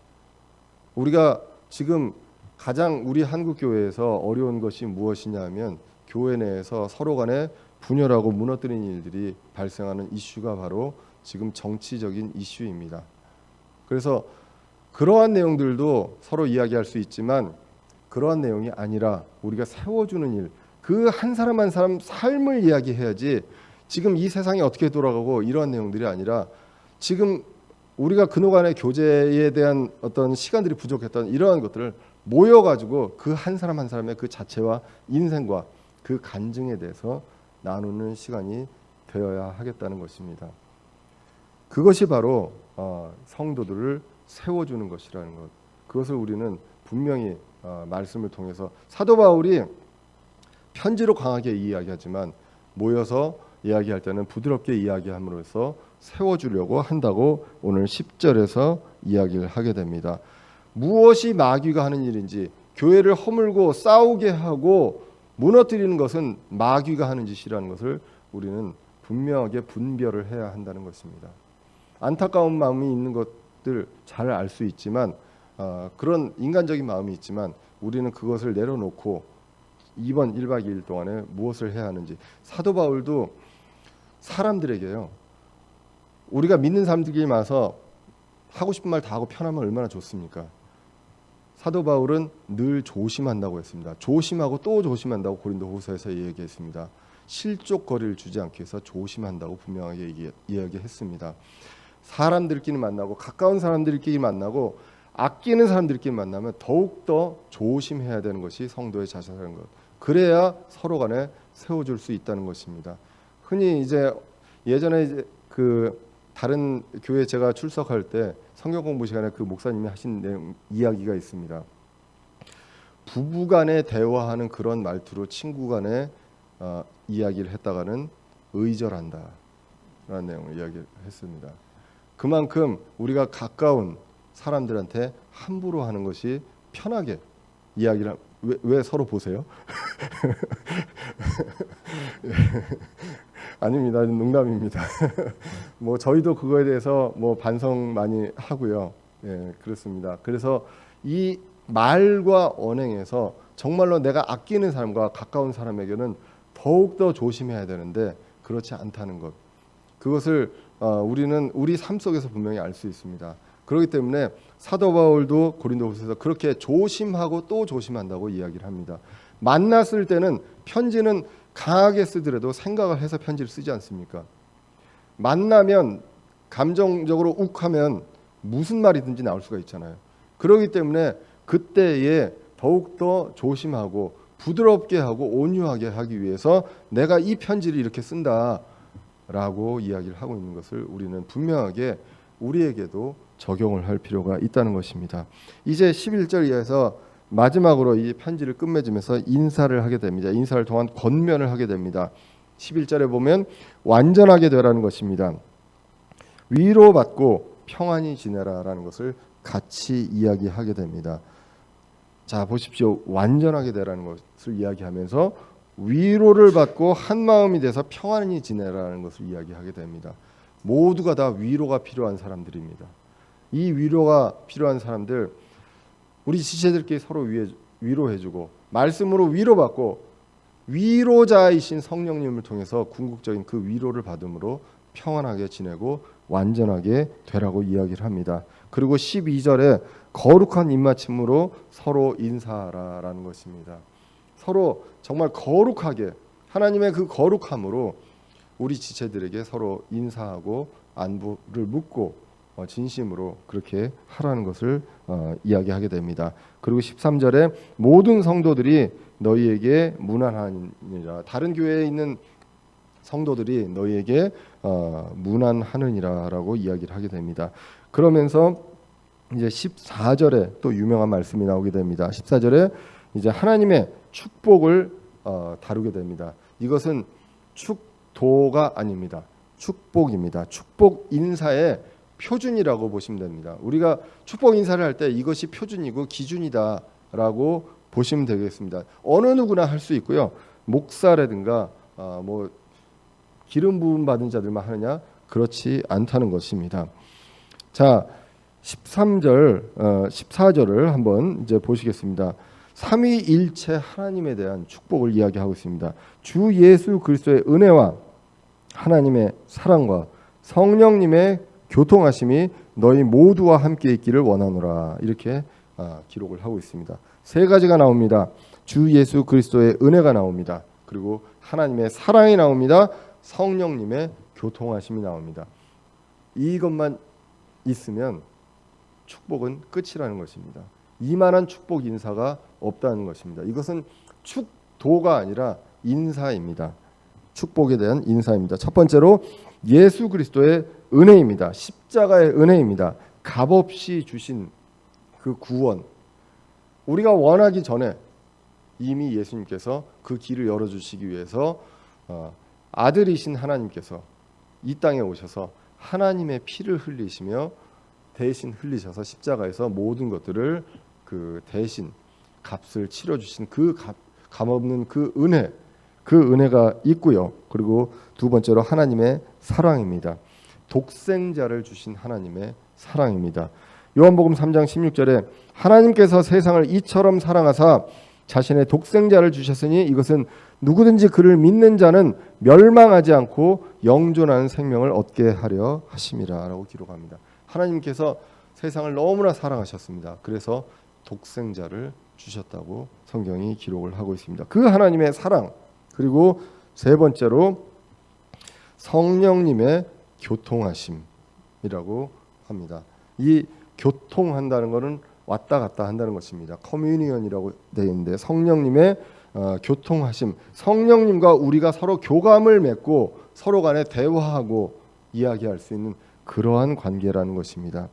[SPEAKER 1] 우리가 지금 가장 우리 한국 교회에서 어려운 것이 무엇이냐 하면, 교회 내에서 서로 간에 분열하고 무너뜨리는 일들이 발생하는 이슈가 바로 지금 정치적인 이슈입니다. 그래서 그러한 내용들도 서로 이야기할 수 있지만 그러한 내용이 아니라 우리가 세워주는 일, 그 한 사람 한 사람 삶을 이야기해야지, 지금 이 세상이 어떻게 돌아가고 이러한 내용들이 아니라 지금 우리가 그동안의 교제에 대한 어떤 시간들이 부족했던 이러한 것들을 모여가지고 그 한 사람 한 사람의 그 자체와 인생과 그 간증에 대해서 나누는 시간이 되어야 하겠다는 것입니다. 그것이 바로 성도들을 세워주는 것이라는 것, 그것을 우리는 분명히 말씀을 통해서, 사도 바울이 편지로 강하게 이야기하지만 모여서 이야기할 때는 부드럽게 이야기함으로써 세워주려고 한다고 오늘 10절에서 이야기를 하게 됩니다. 무엇이 마귀가 하는 일인지, 교회를 허물고 싸우게 하고 무너뜨리는 것은 마귀가 하는 짓이라는 것을 우리는 분명하게 분별을 해야 한다는 것입니다. 안타까운 마음이 있는 것들 잘 알 수 있지만, 그런 인간적인 마음이 있지만 우리는 그것을 내려놓고 이번 1박 2일 동안에 무엇을 해야 하는지, 사도 바울도 사람들에게요, 우리가 믿는 사람들끼리 와서 하고 싶은 말 다 하고 편하면 얼마나 좋습니까? 사도 바울은 늘 조심한다고 했습니다. 조심하고 또 조심한다고 고린도후서에서 얘기했습니다. 실족거리를 주지 않기 위해서 조심한다고 분명하게 이야기했습니다. 사람들끼리 만나고, 가까운 사람들끼리 만나고, 아끼는 사람들끼리 만나면 더욱더 조심해야 되는 것이 성도의 자세라는 것. 그래야 서로 간에 세워줄 수 있다는 것입니다. 흔히 이제 예전에 이제 그 다른 교회 제가 출석할 때 성경 공부 시간에 그 목사님이 하신 내용, 이야기가 있습니다. 부부간에 대화하는 그런 말투로 친구간에 이야기를 했다가는 의절한다 라는 내용을 이야기했습니다. 그만큼 우리가 가까운 사람들한테 함부로 하는 것이 편하게 이야기를 왜 서로 보세요? 아닙니다. 농담입니다. 뭐 저희도 그거에 대해서 뭐 반성 많이 하고요. 예, 그렇습니다. 그래서 이 말과 언행에서 정말로 내가 아끼는 사람과 가까운 사람에게는 더욱더 조심해야 되는데 그렇지 않다는 것. 그것을 우리는 우리 삶 속에서 분명히 알 수 있습니다. 그렇기 때문에 사도 바울도 고린도후서에서 그렇게 조심하고 또 조심한다고 이야기를 합니다. 만났을 때는 편지는 강하게 쓰더라도 생각을 해서 편지를 쓰지 않습니까? 만나면 감정적으로 욱하면 무슨 말이든지 나올 수가 있잖아요. 그렇기 때문에 그때에 더욱더 조심하고 부드럽게 하고 온유하게 하기 위해서 내가 이 편지를 이렇게 쓴다라고 이야기를 하고 있는 것을 우리는 분명하게 우리에게도 적용을 할 필요가 있다는 것입니다. 이제 11절 이하에서 마지막으로 이 편지를 끝맺으면서 인사를 하게 됩니다. 인사를 통한 권면을 하게 됩니다. 11절에 보면 완전하게 되라는 것입니다. 위로받고 평안히 지내라라는 것을 같이 이야기하게 됩니다. 자, 보십시오. 완전하게 되라는 것을 이야기하면서 위로를 받고 한 마음이 돼서 평안히 지내라는 것을 이야기하게 됩니다. 모두가 다 위로가 필요한 사람들입니다. 이 위로가 필요한 사람들, 우리 지체들끼리 서로 위로해주고 말씀으로 위로받고 위로자이신 성령님을 통해서 궁극적인 그 위로를 받음으로 평안하게 지내고 완전하게 되라고 이야기를 합니다. 그리고 12절에 거룩한 입맞춤으로 서로 인사하라라는 것입니다. 서로 정말 거룩하게 하나님의 그 거룩함으로 우리 지체들에게 서로 인사하고 안부를 묻고 진심으로 그렇게 하라는 것을 이야기하게 됩니다. 그리고 13절에 모든 성도들이 너희에게 문안하느니라. 다른 교회에 있는 성도들이 너희에게 문안하느니라라고 이야기를 하게 됩니다. 그러면서 이제 14절에 또 유명한 말씀이 나오게 됩니다. 14절에 이제 하나님의 축복을 다루게 됩니다. 이것은 축도가 아닙니다. 축복입니다. 축복 인사의 표준이라고 보시면 됩니다. 우리가 축복 인사를 할 때 이것이 표준이고 기준이다라고 보시면 되겠습니다. 어느 누구나 할 수 있고요. 목사라든가 뭐 기름 부음 받은 자들만 하느냐? 그렇지 않다는 것입니다. 자, 13절, 14절을 한번 이제 보시겠습니다. 삼위일체 하나님에 대한 축복을 이야기하고 있습니다. 주 예수 그리스도의 은혜와 하나님의 사랑과 성령님의 교통하심이 너희 모두와 함께 있기를 원하노라. 이렇게 기록을 하고 있습니다. 세 가지가 나옵니다. 주 예수 그리스도의 은혜가 나옵니다. 그리고 하나님의 사랑이 나옵니다. 성령님의 교통하심이 나옵니다. 이것만 있으면 축복은 끝이라는 것입니다. 이만한 축복 인사가 없다는 것입니다. 이것은 축도가 아니라 인사입니다. 축복에 대한 인사입니다. 첫 번째로 예수 그리스도의 은혜입니다. 십자가의 은혜입니다. 값없이 주신 그 구원, 우리가 원하기 전에 이미 예수님께서 그 길을 열어주시기 위해서 아들이신 하나님께서 이 땅에 오셔서 하나님의 피를 흘리시며 대신 흘리셔서 십자가에서 모든 것들을 그 대신 값을 치러주신 그 값없는 그 은혜가 있고요. 그리고 두 번째로 하나님의 사랑입니다. 독생자를 주신 하나님의 사랑입니다. 요한복음 3장 16절에 하나님께서 세상을 이처럼 사랑하사 자신의 독생자를 주셨으니 이것은 누구든지 그를 믿는 자는 멸망하지 않고 영존하는 생명을 얻게 하려 하심이라라고 기록합니다. 하나님께서 세상을 너무나 사랑하셨습니다. 그래서 독생자를 주셨다고 성경이 기록을 하고 있습니다. 그 하나님의 사랑, 그리고 세 번째로 성령님의 교통하심이라고 합니다. 이 교통한다는 것은 왔다 갔다 한다는 것입니다. 커뮤니언이라고 되어 있는데 성령님의 교통하심, 성령님과 우리가 서로 교감을 맺고 서로 간에 대화하고 이야기할 수 있는 그러한 관계라는 것입니다.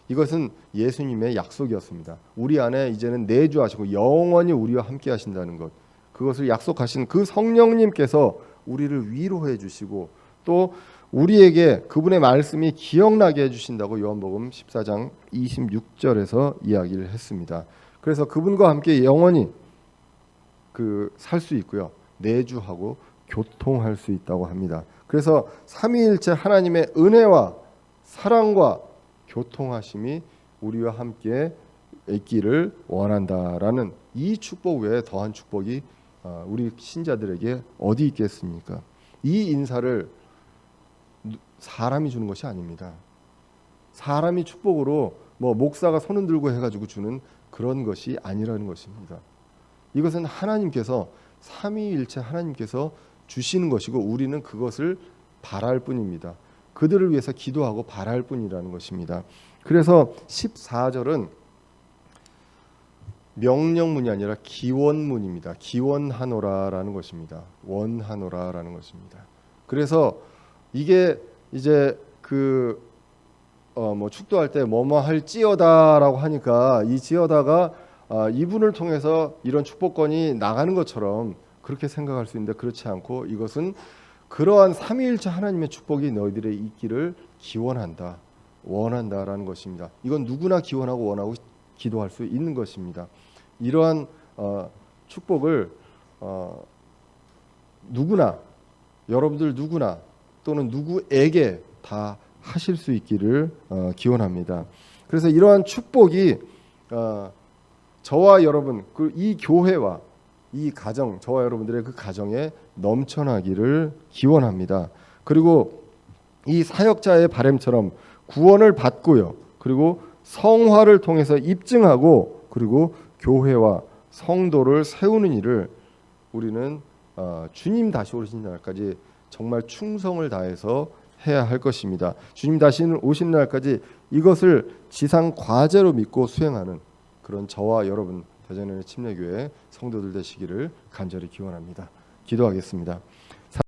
[SPEAKER 1] 이것은 예수님의 약속이었습니다. 우리 안에 이제는 내주하시고 영원히 우리와 함께 하신다는 것, 그것을 약속하신 그 성령님께서 우리를 위로해 주시고 또 우리에게 그분의 말씀이 기억나게 해주신다고 요한복음 14장 26절에서 이야기를 했습니다. 그래서 그분과 함께 영원히 살 수 있고요. 내주하고 교통할 수 있다고 합니다. 그래서 삼위일체 하나님의 은혜와 사랑과 교통하심이 우리와 함께 있기를 원한다라는 이 축복 외에 더한 축복이 우리 신자들에게 어디 있겠습니까? 이 인사를 사람이 주는 것이 아닙니다. 사람이 축복으로 뭐 목사가 손을 들고 해가지고 주는 그런 것이 아니라는 것입니다. 이것은 하나님께서 삼위일체 하나님께서 주시는 것이고 우리는 그것을 바랄 뿐입니다. 그들을 위해서 기도하고 바랄 뿐이라는 것입니다. 그래서 14절은 명령문이 아니라 기원문입니다. 기원하노라라는 것입니다. 원하노라라는 것입니다. 그래서 이게 이제 뭐 축도할 때 뭐뭐 할지어다라고 하니까 이 지어다가 이분을 통해서 이런 축복권이 나가는 것처럼 그렇게 생각할 수 있는데 그렇지 않고 이것은 그러한 삼위일체 하나님의 축복이 너희들의 있기를 기원한다, 원한다라는 것입니다. 이건 누구나 기원하고 원하고 기도할 수 있는 것입니다. 이러한 축복을 누구나, 여러분들 누구나 또는 누구에게 다 하실 수 있기를 기원합니다. 그래서 이러한 축복이 저와 여러분, 이 교회와 이 가정, 저와 여러분들의 그 가정에 넘쳐나기를 기원합니다. 그리고 이 사역자의 바램처럼 구원을 받고요. 그리고 성화를 통해서 입증하고 그리고 교회와 성도를 세우는 일을 우리는 주님 다시 오시는 날까지 정말 충성을 다해서 해야 할 것입니다. 주님 다시 오시는 날까지 이것을 지상 과제로 믿고 수행하는 그런 저와 여러분 대전의 침례교회 성도들 되시기를 간절히 기원합니다. 기도하겠습니다.